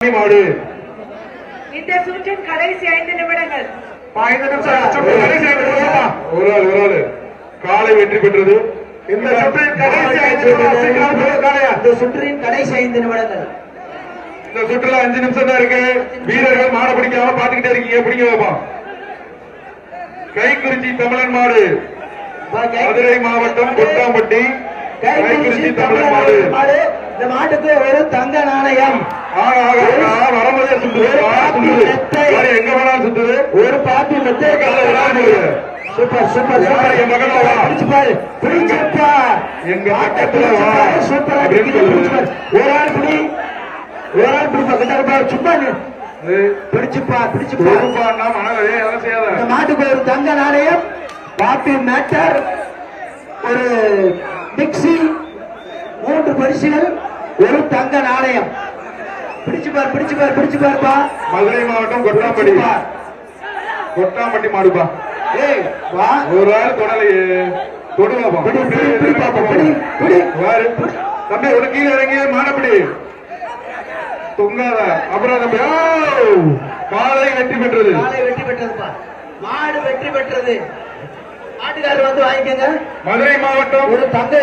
மாடு இந்த சுற்றின் கடைசி 5 நிமிடங்கள். ஒரு ஆள் காலை வெற்றி பெற்றது. இந்த சுற்றின் கடைசி 5 நிமிடங்கள். இந்த சுற்றுல 5 நிமிஷம் தான் இருக்கு. வீரர்கள் மாட பிடிக்காம பாத்துக்கிட்டே இருக்கீங்க. பிடிக்க வைப்போம். கைக்குறிச்சி தமிழன் மாடு, மதுரை மாவட்டம் கொட்டாம்பட்டி. கைக்குறிச்சி தமிழன் மாடு. இந்த மாட்டுக்கு ஒரு தங்க நாணயம். வரும்போதே சுத்துது. எங்க வேணாலும் சுத்துது. ஒரு பாத்தி மெத்தை. Super super super. என் பக்கத்துல எங்க பக்கத்துல ஒரு ஆள் பிடி, ஒரு ஆள் பிடி பக்கத்துல சும்மா பிடிச்சுப்பா பிடிச்சுப்பா. இந்த மாட்டுக்கு ஒரு தங்க நாணயம், பாப்பி மேட்டர், ஒரு மிக்சி, 3 பரிசுகள், ஒரு தங்க நாணயம். பிடிச்சுப்பார் பிடிச்சுப்பார் பிடிச்சுப்பாருப்பா. மதுரை மாவட்டம் கொட்டாம்பட்டி. கொட்டாம்பட்டி மாடுப்பா. ஏய் வா. ஒரு ஆள் தொடலையே தொடுவாப்பா. தம்பி ஒரு கீழே இறங்கி மாடப்படி தொங்காத. அப்புறம் தம்பி காலை வெற்றி பெற்றது. காலை வெற்றி பெற்றதுப்பா. மாடு வெற்றி பெற்றது. மாட்டுக்காரர் வந்து வாங்கிக்கங்க. மதுரை மாவட்டம் ஒரு தங்க